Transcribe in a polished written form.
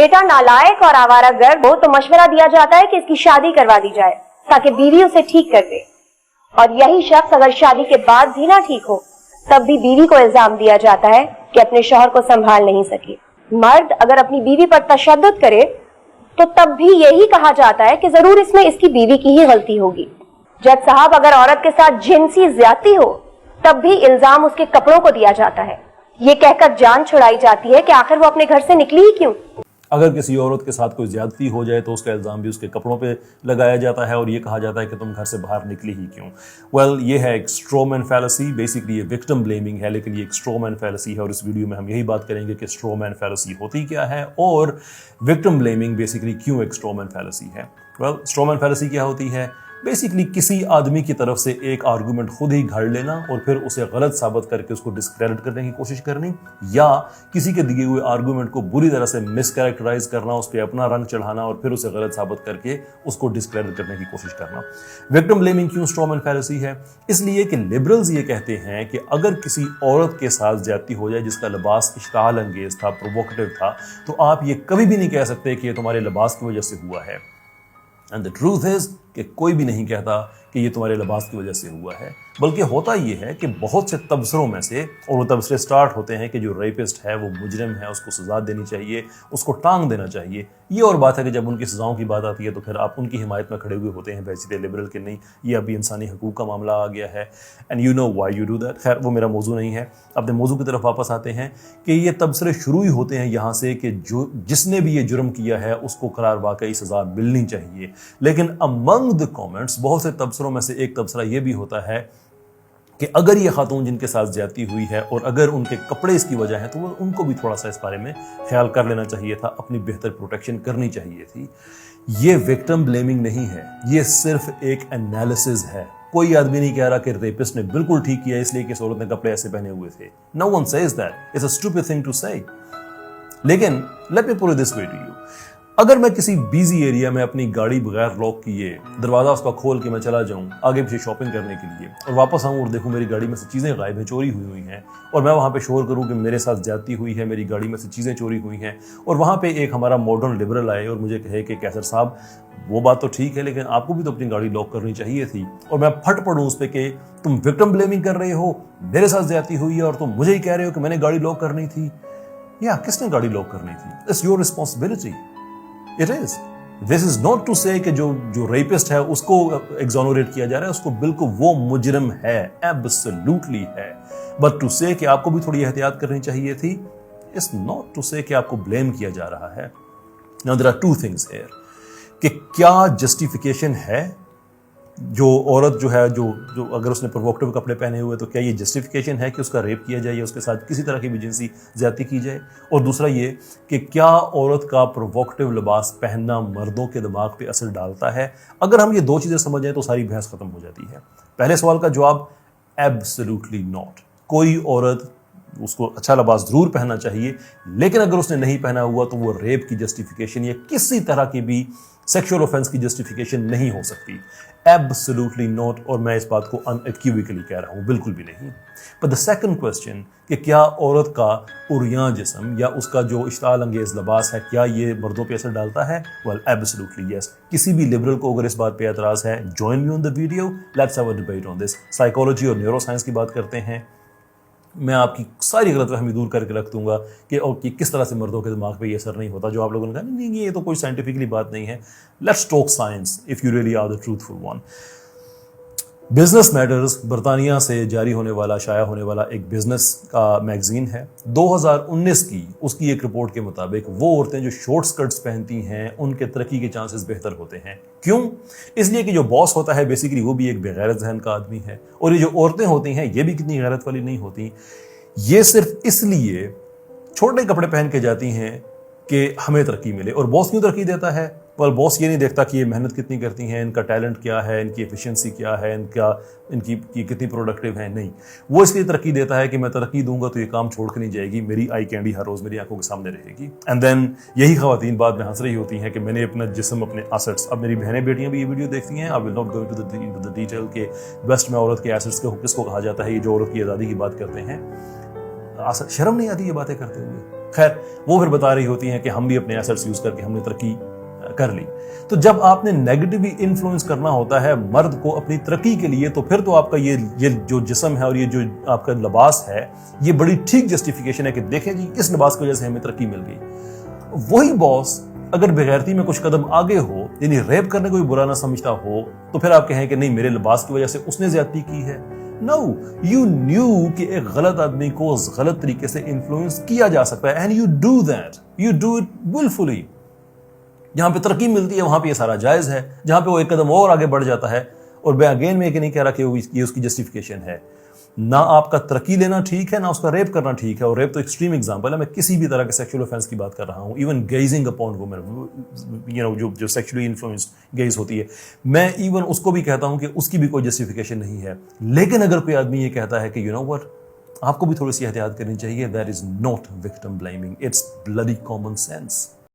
बेटा नालायक और आवारा गर्द हो तो मशवरा दिया जाता है कि इसकी शादी करवा दी जाए ताकि बीवी उसे ठीक कर दे, और यही शख्स अगर शादी के बाद भी ना ठीक हो तब भी बीवी को इल्जाम दिया जाता है कि अपने शौहर को संभाल नहीं सकी। मर्द अगर अपनी बीवी पर तशद्दुद करे तो तब भी यही कहा जाता है कि जरूर इसमें इसकी बीवी की ही गलती होगी। जज साहब, अगर औरत के साथ जिनसी ज्यादती हो तब भी इल्जाम उसके कपड़ों को दिया जाता है, ये कहकर जान छुड़ाई जाती है कि आखिर वो अपने घर से निकली ही क्यों। अगर किसी औरत के साथ कोई ज्यादती हो जाए तो उसका इल्ज़ाम भी उसके कपड़ों पे लगाया जाता है और ये कहा जाता है कि तुम घर से बाहर निकली ही क्यों। वेल, ये है एक स्ट्रोमैन फैलेसी। बेसिकली ये विक्टिम ब्लेमिंग है, लेकिन ये एक स्ट्रोमैन फैलेसी है और इस वीडियो में हम यही बात करेंगे कि स्ट्रोमैन फैलेसी होती क्या है और विक्टिम ब्लेमिंग बेसिकली क्यों एक स्ट्रोमैन फैलेसी है। वेल, स्ट्रोमैन फैलेसी क्या होती है? बेसिकली किसी आदमी की तरफ से एक आर्गूमेंट खुद ही घड़ लेना और फिर उसे गलत साबित करके उसको डिस्क्रेडिट करने की कोशिश करनी, या किसी के दिए हुए आर्गूमेंट को बुरी तरह से मिसकैरेक्टराइज करना, उस पर अपना रंग चढ़ाना और फिर उसे गलत साबित करके उसको डिस्क्रेडिट करने की कोशिश करना। विक्टिम ब्लेमिंग क्यों स्ट्रॉमैन फैलेसी है? इसलिए कि लिबरल्स ये कहते हैं कि अगर किसी औरत के साथ ज्यादती हो जाए जिसका लिबास इश्ताल अंगेज था, प्रोवोकेटिव था, तो आप ये कभी भी नहीं कह सकते कि ये तुम्हारे लिबास की वजह से हुआ है। एंड द ट्रूथ इज कि कोई भी नहीं कहता कि ये तुम्हारे लिबास की वजह से हुआ है, बल्कि होता ये है कि बहुत से तबसरों में से, और वो तबसरे स्टार्ट होते हैं कि जो रेपिस्ट है वो मुजरिम है, उसको सजा देनी चाहिए, उसको टांग देना चाहिए। ये और बात है कि जब उनकी सजाओं की बात आती है तो फिर आप उनकी हिमायत में खड़े हुए होते हैं बेसिकली लिबरल के, नहीं ये अभी इंसानी हकूक़ का मामला आ गया है and you know why you do that. खैर, वो मेरा मौजू नहीं है। अपने मौजू की तरफ वापस आते हैं कि ये तबसरे शुरू ही होते हैं यहाँ से कि जो जिसने भी ये जुर्म किया है उसको करार वाकई सजा मिलनी चाहिए। लेकिन अमंग द कॉमेंट्स बहुत से तबसरों में से एक तबसरा ये भी होता है कि अगर ये खातून जिनके साथ ज्यादती हुई है और अगर उनके कपड़े इसकी वजह है तो वो उनको भी थोड़ा सा इस बारे में ख्याल कर लेना चाहिए था, अपनी बेहतर प्रोटेक्शन करनी चाहिए थी। ये विक्टिम ब्लेमिंग नहीं है, ये सिर्फ एक एनालिसिस है। कोई आदमी नहीं कह रहा कि रेपिस्ट ने बिल्कुल ठीक किया इसलिए कि इस औरत ने कपड़े ऐसे पहने हुए थे। No one says that, it's a stupid thing to say. लेकिन let me put it this way to you, अगर मैं किसी बिजी एरिया में अपनी गाड़ी बगैर लॉक किए दरवाजा उसका खोल के मैं चला जाऊं आगे पीछे शॉपिंग करने के लिए और वापस आऊं और देखूं मेरी गाड़ी में से चीजें गायब हैं, चोरी हुई हैं, और मैं वहां पे शोर करूं कि मेरे साथ ज्यादती हुई है, मेरी गाड़ी में से चीजें चोरी हुई हैं, और वहां पे एक हमारा मॉडर्न लिबरल आए और मुझे कहे कि कैसर साहब वो बात तो ठीक है लेकिन आपको भी तो अपनी गाड़ी लॉक करनी चाहिए थी, और मैं फट पड़ूं उस पर कि तुम विक्टिम ब्लेमिंग कर रहे हो, मेरे साथ ज्यादती हुई है और तुम मुझे ही कह रहे हो कि मैंने गाड़ी लॉक करनी थी। या किसने गाड़ी लॉक करनी थी? It's your responsibility. It is. This is not to say कि जो रेपिस्ट है उसको एक्सोनरेट किया जा रहा है, उसको बिल्कुल वो मुजरिम है, एब्सोल्युटली है। बट टू से कि आपको भी थोड़ी एहतियात करनी चाहिए थी, इट्स नॉट टू से कि आपको ब्लेम किया जा रहा है। Now there are two things here कि क्या जस्टिफिकेशन है जो औरत जो है जो अगर उसने प्रोवोकेटिव कपड़े पहने हुए तो क्या ये जस्टिफिकेशन है कि उसका रेप किया जाए या उसके साथ किसी तरह की भी जिनसी ज्यादती की जाए? और दूसरा ये कि क्या औरत का प्रोवोकेटिव लिबास पहनना मर्दों के दिमाग पे असर डालता है? अगर हम ये दो चीज़ें समझ जाएं तो सारी बहस खत्म हो जाती है। पहले सवाल का जवाब एब्सोल्युटली नॉट। कोई औरत उसको अच्छा लिबास जरूर पहनना चाहिए, लेकिन अगर उसने नहीं पहना हुआ तो वो रेप की जस्टिफिकेशन या किसी तरह की भी सेक्सुअल ऑफेंस की जस्टिफिकेशन नहीं हो सकती। एब्सोल्युटली नॉट, और मैं इस बात को अनइक्विवोकली कह रहा हूं, बिल्कुल भी नहीं। बट द सेकंड क्वेश्चन कि क्या औरत का उरियां जिस्म या उसका जो इश्ताल अंगेज लिबास है क्या ये मर्दों पे असर डालता है? Well, absolutely yes. किसी भी लिबरल को अगर इस बात पे एतराज है, join me on the video, let's have a debate on this. Psychology और न्यूरो साइंस की बात करते हैं, मैं आपकी सारी गलतफहमी दूर करके रख दूंगा कि किस तरह से मर्दों के दिमाग पे ये असर नहीं होता जो आप लोगों ने कहा नहीं ये तो कोई साइंटिफिकली बात नहीं है। Let's talk science if you really are the truthful one. Business matters बरतानिया से जारी होने वाला, शाया होने वाला एक बिजनेस का मैगजीन है। 2019 की उसकी एक रिपोर्ट के मुताबिक वो औरतें जो शॉर्ट स्कर्ट्स पहनती हैं उनके तरक्की के चांसेस बेहतर होते हैं। क्यों? इसलिए कि जो बॉस होता है बेसिकली वो भी एक बेगैरत जहन का आदमी है, और ये जो औरतें होती हैं ये भी कितनी गैरत वाली नहीं होती। ये सिर्फ इसलिए छोटे कपड़े पहन के जाती हैं कि हमें तरक्की मिले। और बॉस क्यों तरक्की देता है? पर बॉस ये नहीं देखता कि ये मेहनत कितनी करती हैं, इनका टैलेंट क्या है, इनकी एफिशिएंसी क्या है, इनकी कितनी प्रोडक्टिव है। नहीं, वो इसलिए तरक्की देता है कि मैं तरक्की दूंगा तो ये काम छोड़ के नहीं जाएगी, मेरी आई कैंडी हर रोज मेरी आंखों के सामने रहेगी। एंड देन यही खवातीन बाद में हंस रही होती हैं कि मैंने अपना जिस्म, अपने एसेट्स। अब मेरी बहनें बेटियां भी ये वीडियो देखती हैं, I will not go into the detail के वेस्ट में औरत के एसेट्स को किसको कहा जाता है। ये जो औरत की आज़ादी की बात करते हैं, शर्म नहीं आती ये बातें करते हुए? خیر وہ پھر بتا رہی ہوتی ہیں کہ ہم بھی اپنے ایسٹس یوز کر کے ہم نے ترقی کر لی. تو جب آپ نے نیگیٹیولی انفلوئنس کرنا ہوتا ہے مرد کو اپنی ترقی کے لیے تو پھر تو آپ کا یہ جو جسم ہے اور یہ جو آپ کا لباس ہے یہ بڑی ٹھیک جسٹیفیکیشن ہے کہ دیکھیں جی اس لباس کی وجہ سے ہمیں ترقی مل گئی. وہی باس اگر بغیرتی میں کچھ قدم آگے ہو یعنی ریپ کرنے کو بھی برا نہ سمجھتا ہو تو پھر آپ کہیں کہ نہیں میرے لباس کی وجہ سے اس نے زیادتی کی ہے. No, you knew کہ ایک غلط آدمی کو غلط طریقے سے انفلوئنس کیا جا سکتا ہے and you do that. You do it willfully. جہاں پہ ترقی ملتی ہے وہاں پہ یہ سارا جائز ہے. جہاں پہ وہ ایک قدم اور آگے بڑھ جاتا ہے اور میں اگین میں یہ نہیں کہہ رہا کہ یہ اس کی جسٹیفیکیشن ہے. نہ آپ کا ترقی لینا ٹھیک ہے نہ اس کا ریپ کرنا ٹھیک ہے. اور ریپ تو ایکسٹریم ایگزامپل ہے. میں کسی بھی طرح کے سیکشل اوفینس کی بات کر رہا ہوں. ایون گیزنگ اپون وومن جو سیکشلی انفلوئنسڈ گیز ہوتی ہے میں ایون اس کو بھی کہتا ہوں کہ اس کی بھی کوئی جسٹیفیکیشن نہیں ہے. لیکن اگر کوئی آدمی یہ کہتا ہے کہ یو نو وٹ آپ کو بھی تھوڑی سی احتیاط کرنی چاہیے, that is not victim blaming, it's bloody common sense.